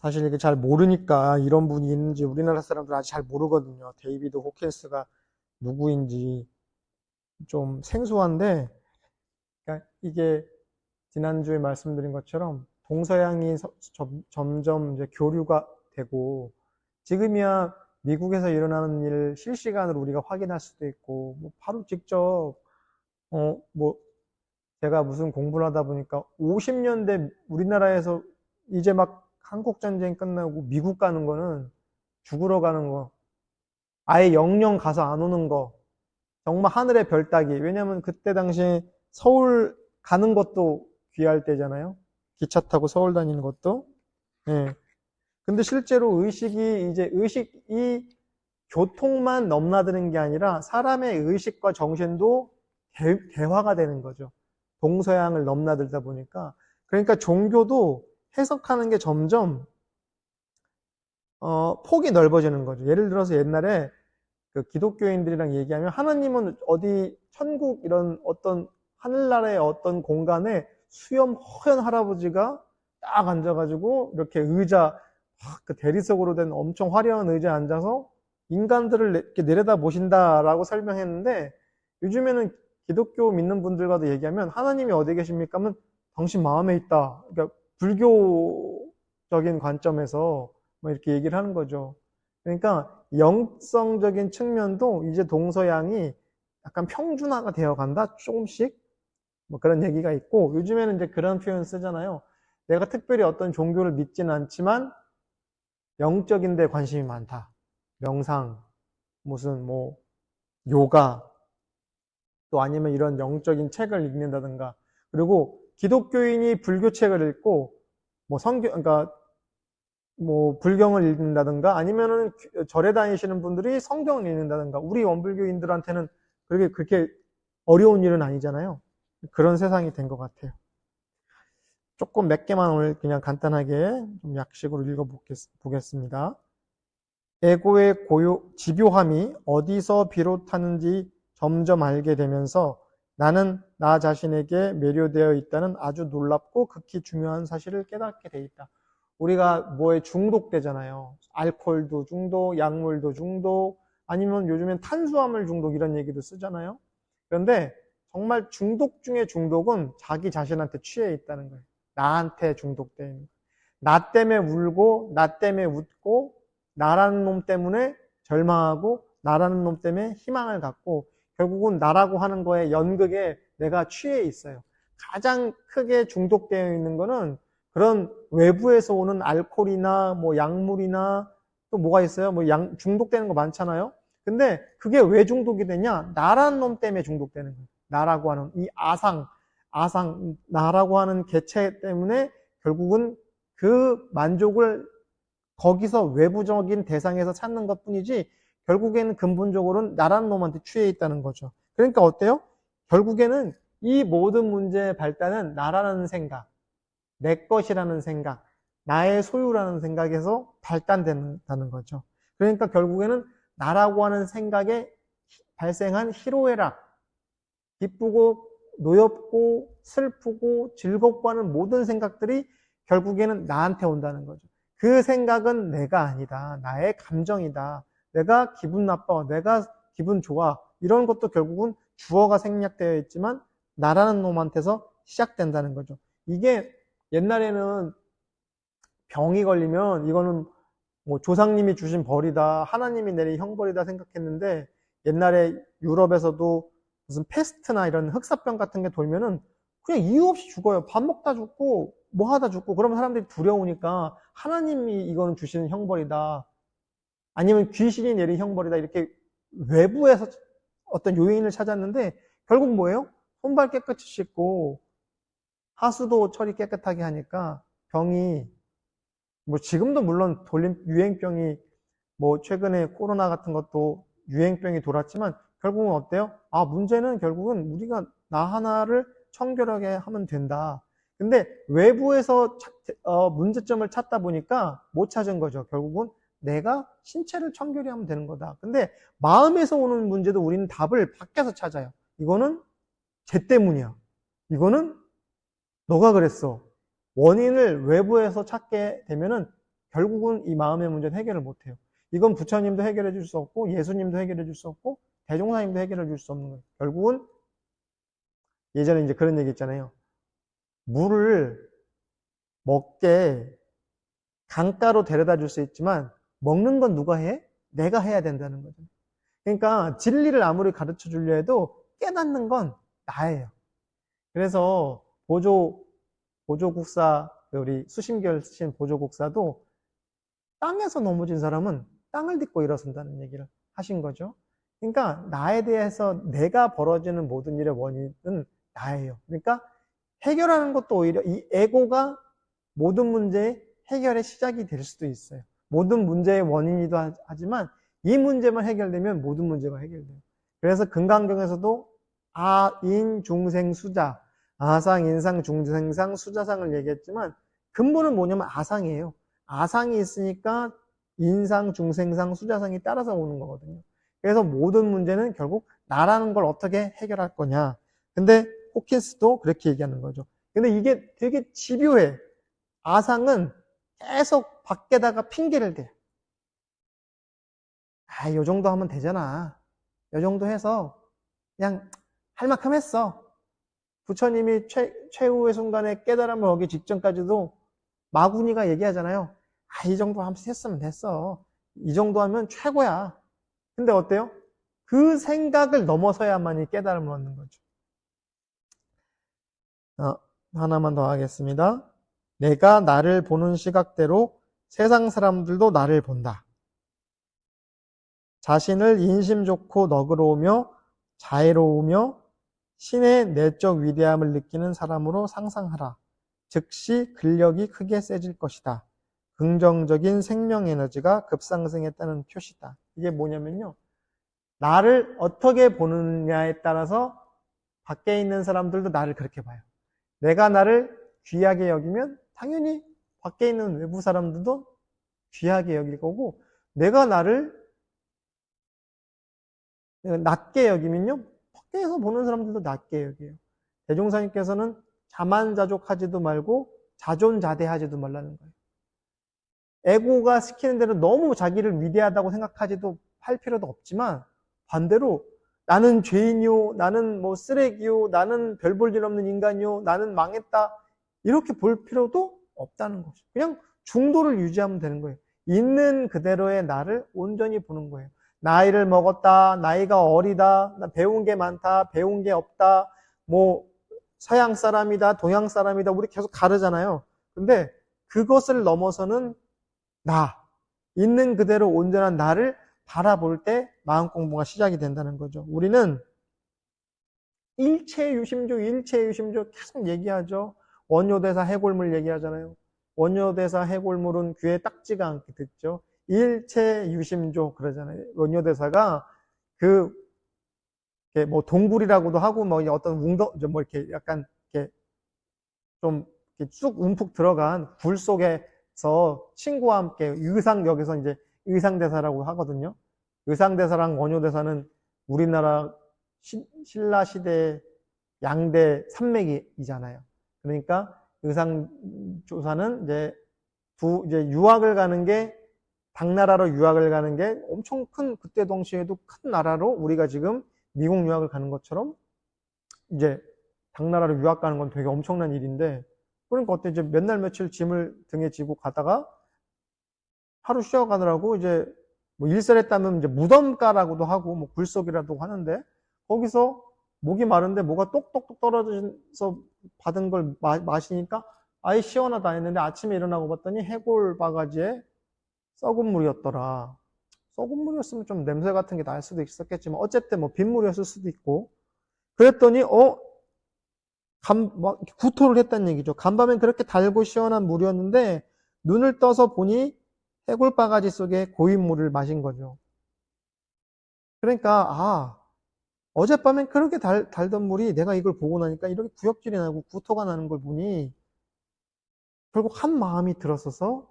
사실 이게 잘 모르니까 이런 분이 있는지 우리나라 사람들 아직 잘 모르거든요. 데이비드 호킨스가 누구인지 좀 생소한데, 그러니까 이게 지난주에 말씀드린 것처럼 동서양이 점점 이제 교류가 되고, 지금이야 미국에서 일어나는 일 실시간으로 우리가 확인할 수도 있고, 뭐 바로 직접 뭐 제가 무슨 공부를 하다 보니까 50년대 우리나라에서 이제 막 한국 전쟁 끝나고 미국 가는 거는 죽으러 가는 거, 아예 영영 가서 안 오는 거, 정말 하늘의 별 따기. 왜냐면 그때 당시에 서울 가는 것도 귀할 때잖아요. 기차 타고 서울 다니는 것도. 예. 근데 실제로 의식이 교통만 넘나드는 게 아니라 사람의 의식과 정신도 대화가 되는 거죠. 동서양을 넘나들다 보니까. 그러니까 종교도 해석하는 게 점점 폭이 넓어지는 거죠. 예를 들어서 옛날에 그 기독교인들이랑 얘기하면 하나님은 어디 천국 이런 어떤 하늘나라의 어떤 공간에 수염 허연 할아버지가 딱 앉아가지고 이렇게 그 대리석으로 된 엄청 화려한 의자에 앉아서 인간들을 이렇게 내려다 보신다라고 설명했는데, 요즘에는 기독교 믿는 분들과도 얘기하면 하나님이 어디 계십니까? 하면 당신 마음에 있다. 그러니까 불교적인 관점에서 뭐 이렇게 얘기를 하는 거죠. 그러니까 영성적인 측면도 이제 동서양이 약간 평준화가 되어 간다, 조금씩. 뭐 그런 얘기가 있고, 요즘에는 이제 그런 표현 쓰잖아요. 내가 특별히 어떤 종교를 믿지는 않지만 영적인 데 관심이 많다. 명상, 무슨 뭐 요가, 또 아니면 이런 영적인 책을 읽는다든가. 그리고 기독교인이 불교 책을 읽고 뭐 그러니까 뭐 불경을 읽는다든가, 아니면은 절에 다니시는 분들이 성경을 읽는다든가. 우리 원불교인들한테는 그렇게 어려운 일은 아니잖아요. 그런 세상이 된 것 같아요. 조금 몇 개만 오늘 그냥 간단하게 좀 약식으로 읽어보겠습니다. 에고의 집요함이 어디서 비롯하는지 점점 알게 되면서 나는 나 자신에게 매료되어 있다는 아주 놀랍고 극히 중요한 사실을 깨닫게 돼 있다. 우리가 뭐에 중독되잖아요. 알코올도 중독, 약물도 중독, 아니면 요즘엔 탄수화물 중독 이런 얘기도 쓰잖아요. 그런데 정말 중독 중에 중독은 자기 자신한테 취해 있다는 거예요. 나한테 중독되어 있는 거예요. 나 때문에 울고, 나 때문에 웃고, 나라는 놈 때문에 절망하고, 나라는 놈 때문에 희망을 갖고, 결국은 나라고 하는 거에 연극에 내가 취해 있어요. 가장 크게 중독되어 있는 거는 그런 외부에서 오는 알코올이나 뭐 약물이나 또 뭐가 있어요? 뭐 중독되는 거 많잖아요. 근데 그게 왜 중독이 되냐? 나라는 놈 때문에 중독되는 거예요. 나라고 하는 이 나라고 하는 개체 때문에 결국은 그 만족을 거기서 외부적인 대상에서 찾는 것 뿐이지, 결국에는 근본적으로는 나라는 놈한테 취해 있다는 거죠. 그러니까 어때요? 결국에는 이 모든 문제의 발단은 나라는 생각, 내 것이라는 생각, 나의 소유라는 생각에서 발단된다는 거죠. 그러니까 결국에는 나라고 하는 생각에 발생한 희로애락, 기쁘고 노엽고 슬프고 즐겁고 하는 모든 생각들이 결국에는 나한테 온다는 거죠. 그 생각은 내가 아니다. 나의 감정이다. 내가 기분 나빠. 내가 기분 좋아. 이런 것도 결국은 주어가 생략되어 있지만 나라는 놈한테서 시작된다는 거죠. 이게 옛날에는 병이 걸리면 이거는 뭐 조상님이 주신 벌이다, 하나님이 내린 형벌이다 생각했는데, 옛날에 유럽에서도 무슨 페스트나 이런 흑사병 같은 게 돌면은 그냥 이유 없이 죽어요. 밥 먹다 죽고 뭐 하다 죽고. 그러면 사람들이 두려우니까 하나님이 이거는 주시는 형벌이다, 아니면 귀신이 내린 형벌이다, 이렇게 외부에서 어떤 요인을 찾았는데, 결국 뭐예요? 손발 깨끗이 씻고 하수도 처리 깨끗하게 하니까 병이, 뭐 지금도 물론 유행병이, 뭐 최근에 코로나 같은 것도 유행병이 돌았지만 결국은 어때요? 문제는 결국은 우리가 나 하나를 청결하게 하면 된다. 근데 외부에서 문제점을 찾다 보니까 못 찾은 거죠. 결국은 내가 신체를 청결히 하면 되는 거다. 근데 마음에서 오는 문제도 우리는 답을 밖에서 찾아요. 이거는 쟤 때문이야. 이거는 너가 그랬어. 원인을 외부에서 찾게 되면은 결국은 이 마음의 문제는 해결을 못해요. 이건 부처님도 해결해 줄 수 없고 예수님도 해결해 줄 수 없고 대종사님도 해결해 줄 수 없는 거예요. 결국은 예전에 이제 그런 얘기 있잖아요. 물을 먹게 강가로 데려다 줄 수 있지만 먹는 건 누가 해? 내가 해야 된다는 거죠. 그러니까 진리를 아무리 가르쳐 주려 해도 깨닫는 건 나예요. 그래서 보조국사, 우리 수심결 쓰신 보조국사도 땅에서 넘어진 사람은 땅을 딛고 일어선다는 얘기를 하신 거죠. 그러니까 나에 대해서 내가 벌어지는 모든 일의 원인은 나예요. 그러니까 해결하는 것도 오히려 이 에고가 모든 문제의 해결의 시작이 될 수도 있어요. 모든 문제의 원인이기도 하지만 이 문제만 해결되면 모든 문제가 해결돼요. 그래서 금강경에서도 아인 중생 수자, 아상 인상 중생상 수자상을 얘기했지만 근본은 뭐냐면 아상이에요. 아상이 있으니까 인상 중생상 수자상이 따라서 오는 거거든요. 그래서 모든 문제는 결국 나라는 걸 어떻게 해결할 거냐. 근데 호킨스도 그렇게 얘기하는 거죠. 근데 이게 되게 집요해. 아상은 계속 밖에다가 핑계를 대. 아, 요 정도 하면 되잖아. 요 정도 해서 그냥 할 만큼 했어. 부처님이 최후의 순간에 깨달음을 얻기 직전까지도 마구니가 얘기하잖아요. 아, 이 정도 하면 했으면 됐어. 이 정도 하면 최고야. 근데 어때요? 그 생각을 넘어서야만이 깨달음을 얻는 거죠. 하나만 더 하겠습니다. 내가 나를 보는 시각대로 세상 사람들도 나를 본다. 자신을 인심 좋고 너그러우며 자애로우며 신의 내적 위대함을 느끼는 사람으로 상상하라. 즉시 근력이 크게 세질 것이다. 긍정적인 생명 에너지가 급상승했다는 표시다. 이게 뭐냐면요. 나를 어떻게 보느냐에 따라서 밖에 있는 사람들도 나를 그렇게 봐요. 내가 나를 귀하게 여기면 당연히 밖에 있는 외부 사람들도 귀하게 여길 거고, 내가 나를 낮게 여기면요, 밖에서 보는 사람들도 낮게 여겨요. 대종사님께서는 자만자족하지도 말고 자존자대하지도 말라는 거예요. 에고가 시키는 대로 너무 자기를 위대하다고 생각하지도 할 필요도 없지만, 반대로 나는 죄인이요, 나는 뭐 쓰레기요, 나는 별 볼 일 없는 인간이요, 나는 망했다, 이렇게 볼 필요도 없다는 거죠. 그냥 중도를 유지하면 되는 거예요. 있는 그대로의 나를 온전히 보는 거예요. 나이를 먹었다, 나이가 어리다, 나 배운 게 많다, 배운 게 없다, 뭐 서양 사람이다, 동양 사람이다, 우리 계속 가르잖아요. 근데 그것을 넘어서는 나, 있는 그대로 온전한 나를 바라볼 때 마음 공부가 시작이 된다는 거죠. 우리는 일체유심조 계속 얘기하죠. 원효대사 해골물 얘기하잖아요. 원효대사 해골물은 귀에 딱지가 않게 듣죠. 일체유심조 그러잖아요. 원효대사가 뭐 동굴이라고도 하고 뭐 어떤 뭐 이렇게 약간 이렇게 좀 이렇게 쑥 움푹 들어간 굴 속에서 친구와 함께 여기서 이제 의상대사라고 하거든요. 의상대사랑 원효대사는 우리나라 신라 시대 양대 산맥이잖아요. 그러니까 의상조사는 이제 유학을 가는 게, 당나라로 유학을 가는 게 엄청 큰, 그때 당시에도 큰 나라로 우리가 지금 미국 유학을 가는 것처럼 이제 당나라로 유학 가는 건 되게 엄청난 일인데, 그러니까 어때, 이제 몇 날 며칠 짐을 등에 지고 가다가 하루 쉬어가느라고 이제 뭐 일설했다면 이제 무덤가라고도 하고 뭐 굴속이라도 하는데, 거기서 목이 마른데 뭐가 똑똑똑 떨어져서 받은 걸 마시니까 아이 시원하다 했는데, 아침에 일어나고 봤더니 해골 바가지에 썩은 물이었더라. 썩은 물이었으면 좀 냄새 같은 게 날 수도 있었겠지만 어쨌든 뭐 빗물이었을 수도 있고, 그랬더니 막 구토를 했다는 얘기죠. 간밤엔 그렇게 달고 시원한 물이었는데 눈을 떠서 보니 해골 바가지 속에 고인물을 마신 거죠. 그러니까 어젯밤엔 그렇게 달던 물이 내가 이걸 보고 나니까 이렇게 구역질이 나고 구토가 나는 걸 보니 결국 한 마음이 들었어서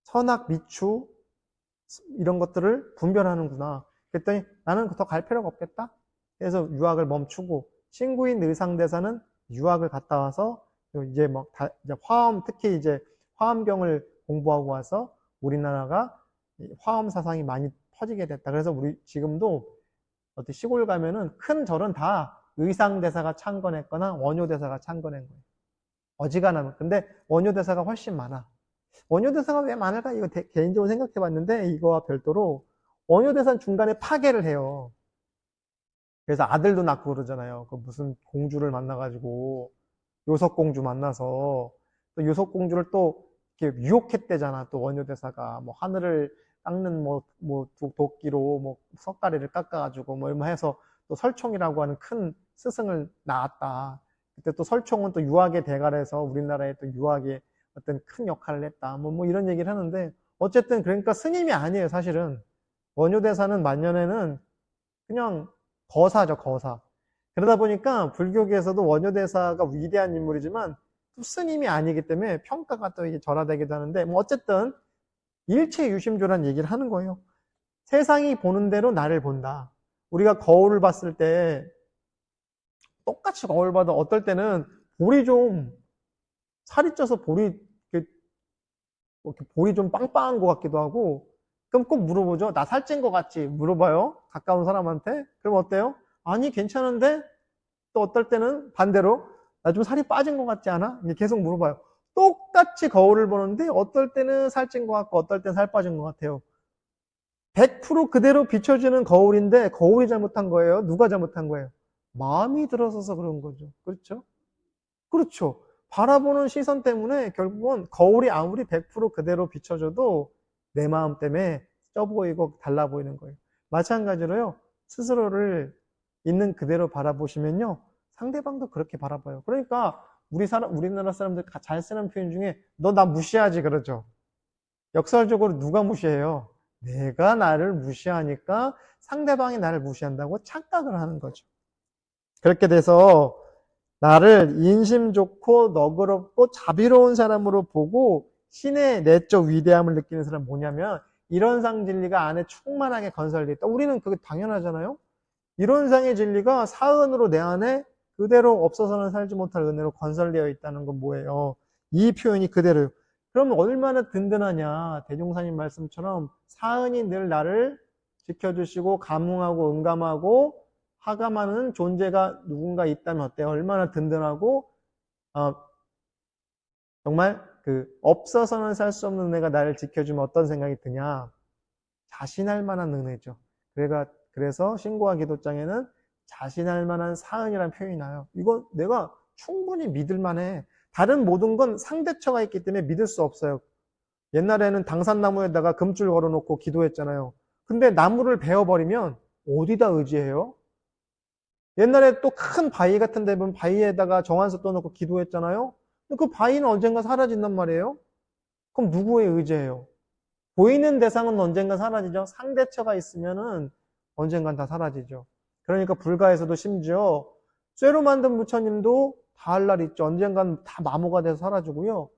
선악, 미추 이런 것들을 분별하는구나. 그랬더니 나는 더 갈 필요가 없겠다. 그래서 유학을 멈추고, 친구인 의상대사는 유학을 갔다 와서 이제 막 이제 특히 이제 화엄경을 공부하고 와서 우리나라가 화엄 사상이 많이 퍼지게 됐다. 그래서 우리 지금도 어디 시골 가면은 큰 절은 다 의상대사가 창건했거나 원효대사가 창건한 거예요. 어지간하면. 근데 원효대사가 훨씬 많아. 원효대사가 왜 많을까? 이거 개인적으로 생각해 봤는데 이거와 별도로 원효대사는 중간에 파괴를 해요. 그래서 아들도 낳고 그러잖아요. 그 무슨 공주를 만나가지고 요석공주 만나서 또 요석공주를 또 이렇게 유혹했대잖아. 또 원효대사가 뭐 하늘을 깎는 뭐 도끼로 뭐 석가래를 깎아가지고 뭐 이런 해서 또 설총이라고 하는 큰 스승을 낳았다. 그때 또 설총은 또 유학의 대가라서 우리나라에 또 유학의 어떤 큰 역할을 했다. 뭐 이런 얘기를 하는데 어쨌든 그러니까 스님이 아니에요. 사실은 원효대사는 만년에는 그냥 거사죠, 거사. 그러다 보니까 불교계에서도 원효대사가 위대한 인물이지만 또 스님이 아니기 때문에 평가가 또 이게 절하되기도 하는데 뭐 어쨌든 일체유심조란 얘기를 하는 거예요. 세상이 보는 대로 나를 본다. 우리가 거울을 봤을 때 똑같이 거울 봐도 어떨 때는 볼이 좀 살이 쪄서 볼이 좀 빵빵한 것 같기도 하고 그럼 꼭 물어보죠. 나 살찐 것 같지? 물어봐요. 가까운 사람한테. 그럼 어때요? 아니 괜찮은데 또 어떨 때는 반대로 나 좀 살이 빠진 것 같지 않아? 계속 물어봐요. 똑같이 거울을 보는데 어떨 때는 살찐 것 같고 어떨 때는 살 빠진 것 같아요. 100% 그대로 비춰지는 거울인데 거울이 잘못한 거예요? 누가 잘못한 거예요? 마음이 들어서서 그런 거죠. 그렇죠? 그렇죠. 바라보는 시선 때문에 결국은 거울이 아무리 100% 그대로 비춰져도 내 마음 때문에 쪄 보이고 달라 보이는 거예요. 마찬가지로요. 스스로를 있는 그대로 바라보시면요. 상대방도 그렇게 바라봐요. 그러니까 우리나라 사람들 잘 쓰는 표현 중에 너 나 무시하지 그러죠. 역설적으로 누가 무시해요? 내가 나를 무시하니까 상대방이 나를 무시한다고 착각을 하는 거죠. 그렇게 돼서 나를 인심 좋고 너그럽고 자비로운 사람으로 보고 신의 내적 위대함을 느끼는 사람은 뭐냐면 이런상 진리가 안에 충만하게 건설되어 있다. 우리는 그게 당연하잖아요. 이런상의 진리가 사은으로 내 안에 그대로 없어서는 살지 못할 은혜로 건설되어 있다는 건 뭐예요? 이 표현이 그대로요. 그럼 얼마나 든든하냐. 대종사님 말씀처럼 사은이 늘 나를 지켜주시고 감흥하고 응감하고 하감하는 존재가 누군가 있다면 어때요? 얼마나 든든하고 정말 없어서는 살 수 없는 은혜가 나를 지켜주면 어떤 생각이 드냐? 자신할 만한 은혜죠. 그래서 신고와 기도장에는 자신할 만한 사은이라는 표현이 나요. 이거 내가 충분히 믿을 만해. 다른 모든 건 상대처가 있기 때문에 믿을 수 없어요. 옛날에는 당산나무에다가 금줄 걸어놓고 기도했잖아요. 근데 나무를 베어버리면 어디다 의지해요? 옛날에 또 큰 바위 같은 데 보면 바위에다가 정한석 떠놓고 기도했잖아요. 근데 그 바위는 언젠가 사라진단 말이에요. 그럼 누구에 의지해요? 보이는 대상은 언젠가 사라지죠. 상대처가 있으면은 언젠간 다 사라지죠. 그러니까 불가에서도 심지어 쇠로 만든 부처님도 다 할 날 있죠. 언젠간 다 마모가 돼서 사라지고요.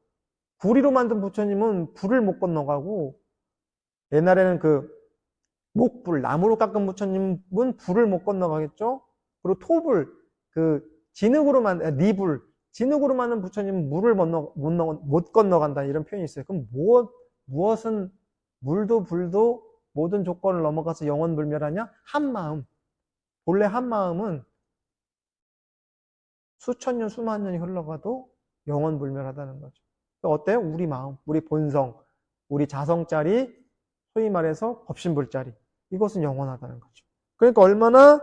구리로 만든 부처님은 불을 못 건너가고 옛날에는 목불, 나무로 깎은 부처님은 불을 못 건너가겠죠. 그리고 토불, 니불, 진흙으로 만든 부처님은 물을 못 건너간다 이런 표현이 있어요. 그럼 무엇은 물도 불도 모든 조건을 넘어가서 영원불멸하냐? 한마음. 본래 한마음은 수천 년, 수만 년이 흘러가도 영원불멸하다는 거죠. 어때요? 우리 마음, 우리 본성, 우리 자성짜리, 소위 말해서 법신불짜리. 이것은 영원하다는 거죠. 그러니까 얼마나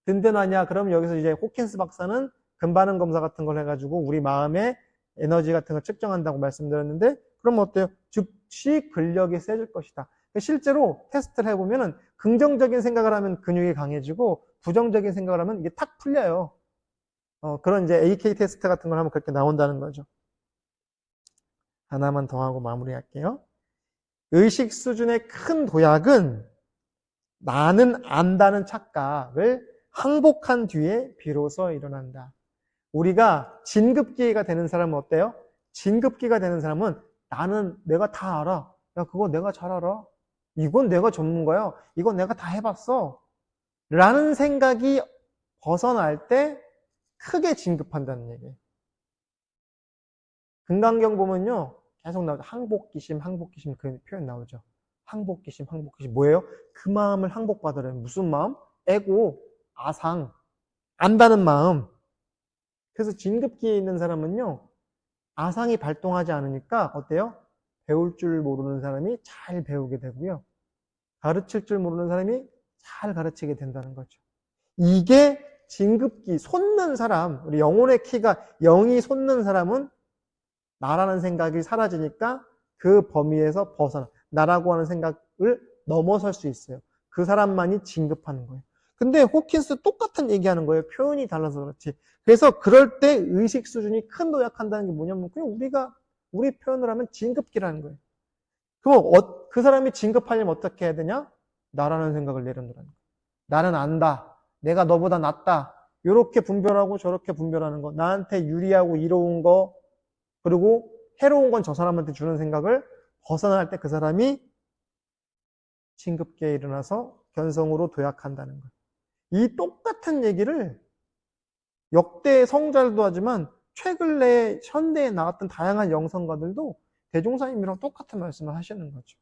든든하냐? 그럼 여기서 이제 호킨스 박사는 금반응 검사 같은 걸 해가지고 우리 마음의 에너지 같은 걸 측정한다고 말씀드렸는데, 그럼 어때요? 즉시 근력이 세질 것이다. 실제로 테스트를 해보면은 긍정적인 생각을 하면 근육이 강해지고 부정적인 생각을 하면 이게 탁 풀려요. 그런 이제 AK 테스트 같은 걸 하면 그렇게 나온다는 거죠. 하나만 더 하고 마무리할게요. 의식 수준의 큰 도약은 나는 안다는 착각을 항복한 뒤에 비로소 일어난다. 우리가 진급기가 되는 사람은 어때요? 진급기가 되는 사람은 내가 다 알아. 야, 그거 내가 잘 알아. 이건 내가 전문가야. 이건 내가 다 해봤어. 라는 생각이 벗어날 때 크게 진급한다는 얘기예요. 금강경 보면요. 계속 나오죠. 항복기심, 항복기심 그 표현 나오죠. 항복기심, 항복기심. 뭐예요? 그 마음을 항복받으려면 무슨 마음? 애고, 아상, 안다는 마음. 그래서 진급기에 있는 사람은요, 아상이 발동하지 않으니까 어때요? 배울 줄 모르는 사람이 잘 배우게 되고요. 가르칠 줄 모르는 사람이 잘 가르치게 된다는 거죠. 이게 진급기, 솟는 사람, 우리 영혼의 키가 0이 솟는 사람은 나라는 생각이 사라지니까 그 범위에서 벗어나, 나라고 하는 생각을 넘어설 수 있어요. 그 사람만이 진급하는 거예요. 근데 호킨스 똑같은 얘기하는 거예요. 표현이 달라서 그렇지. 그래서 그럴 때 의식 수준이 큰 도약한다는 게 뭐냐면 그냥 우리 표현을 하면 진급기라는 거예요. 그럼 그 사람이 진급하려면 어떻게 해야 되냐? 나라는 생각을 내려놓으라는 거예요. 나는 안다. 내가 너보다 낫다. 이렇게 분별하고 저렇게 분별하는 거. 나한테 유리하고 이로운 거, 그리고 해로운 건 저 사람한테 주는 생각을 벗어날 때 그 사람이 진급기에 일어나서 견성으로 도약한다는 거예요. 이 똑같은 얘기를 역대 성자들도 하지만 최근에 현대에 나왔던 다양한 영성가들도 대종사님이랑 똑같은 말씀을 하시는 거죠.